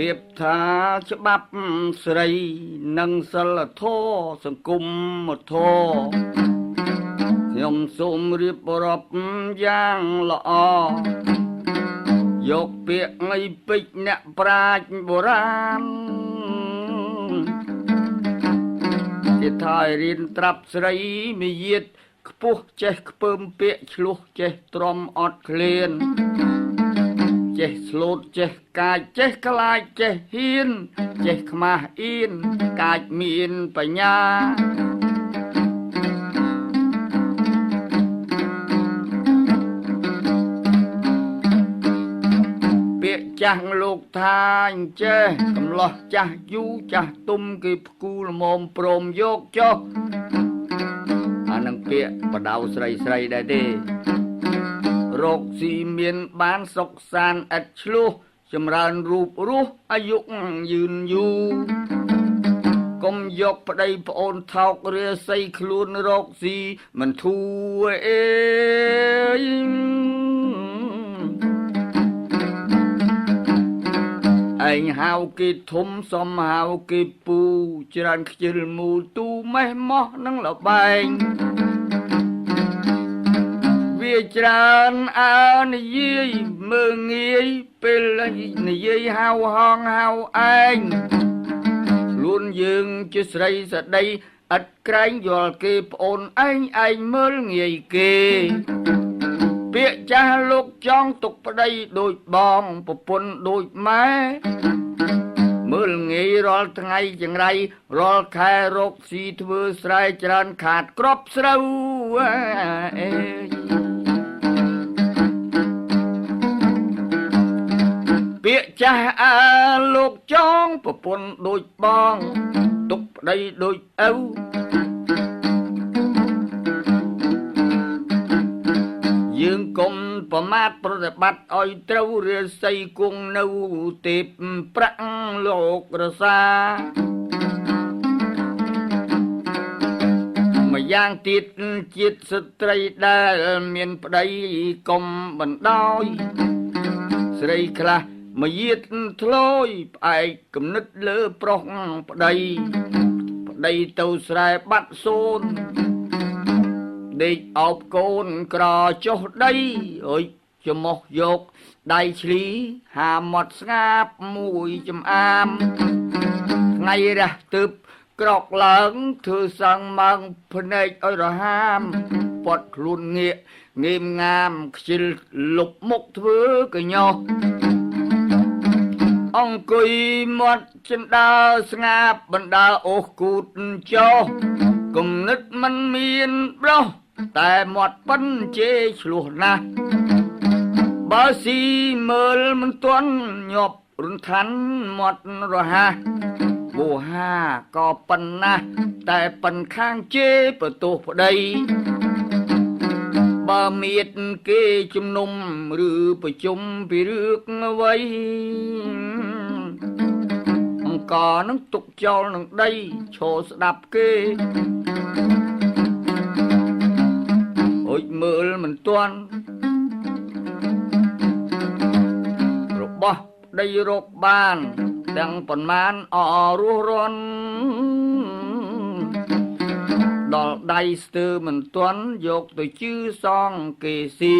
ៀបថាច្បាប់ស្រីនិងសិលធម៌សង្គមធម៌ខ្ញុំសូមរៀបរាប់យ៉ាងល្អយកពាក្យងៃពេជ្រអ្នកប្រាជ្ញបុរាណគេថារៀនត្រាប់ស្រីមាយាទខ្ពស់ចេះខ្ពើមពាក្យឆ្លោះចេះទ្រាំអត់ឃ្លានចេះស្លូតចេះកាចចេះខ្លាចចេះហ៊ានចេះខ្មាស់អៀនកាចមានបញ្ញាពាក្យចាស់លោកថាអញ្ចេះកំឡោះចាស់យូចាស់ទុំគេផ្គូលមុំព្រមយកចុះអានឹងពាក្យបដៅស្រីស្រីដែរទេរកស៊ីមានបានសុខសាន្តឥតឆ្លោះចម្រើនរូបរស់អាយុយឺនយូរកុំយកប្តីប្អូនថោករាសីខ្លួនរកស៊ីមិនធូរអេឯងហៅគេធំសំហៅគេពូច្រើនខ្ជិលមូលទូម៉េះម៉ោះនឹងលបែងវាច្រើនអើនិយាយមើងងាយពេលនិយាយហៅហងហៅឯងខ្លួនយើងជាស្រីស្ដីឥតក្រែងយល់គេប្អូនឯងមើលងាយគេពាក្យចាស់លោកចង់ទុកប្តីដូចបងប្រពន្ធដូចម៉ែមើលងាយរាល់ថ្ងៃចង្រៃរាល់ខែរកស៊ីធ្វើស្រែច្រើនខាតគ្រាប់ស្រូវពាក្យចាស់លោកចង់ប្រពន្ធដូចបងទុកប្តីដូចឪយើងកុំប្រមាថប្រតិបត្តិឲ្យត្រូវរាសីគង់នៅទេពប្រាក់លោករសាម្យ៉ាងទៀតជាតិស្ត្រីដែលមានប្តីកុំបណ្ដោយស្រីខ្លះមកយាទធ្លោយផ្អែកគំនិតលើប្រុសប្តីទៅស្រែបាត់សូនដេកអោបកូនក្រចុះដីអើយច្មោះយកដៃឆ្លីហាមាត់ស្ងាបមួយចំអាមថ្ងៃរះទើបក្រកឡើងធ្វើសងម៉ងភ្នែកឲ្យរហាមពាត់ខ្លួនងាកងេមងាមខ្ជិលលុបមុខធ្វើកញ្ញោះអង្គុយមាត់ចិនដើស្ងាបបណ្ដើអូសគូតចោគំនិតមិនមានប្រុសតែមាត់ប៉ិនជេឆ្លោះណាស់បើស៊ីមើលមិនទាន់ញាប់រន្ធាន់មាត់រហ័សបូហាក៏ប៉ុណ្ណាតែប៉ិនខាងជេបន្ទោសប្តីបើមៀតគេជំនុំឬប្រជុំពីរឿងអ្វីអង្គនឹងទុកចោលនឹងដីឈរស្ដាប់គេអុយមើលមិនទាន់របស់ប្តីរកបានទាំងប៉ុន្មានអរស់រន់ដល់ដៃស្ទើរមិនទាន់យកទៅជឿសងគេស៊ី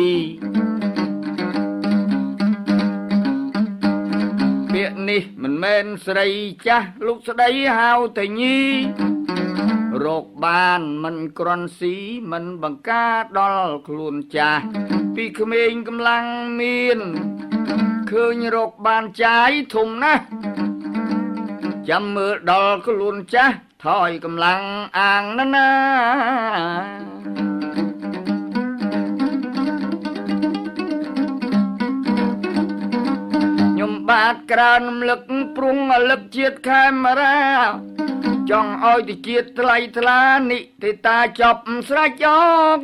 ពាក្យនេះមិនមែនស្រីចាស់លោកស្ដីហៅតែញីរកបានមិនក្រន់ស៊ីមិនបង្ការដល់ខ្លួនចាស់ពីក្មេងកម្លាំងមានឃើញរកបានចាយធំណាស់ចាំមើលដល់ខ្លួនចាស់ថយកម្លាំងអាងណាខ្ញុំបាទក្រើនរំលឹកព្រុងរលឹកជាតិខេមរាចង់ឲ្យទៅជាតិថ្លៃថ្លានិតិតាចប់ស្រេចចោក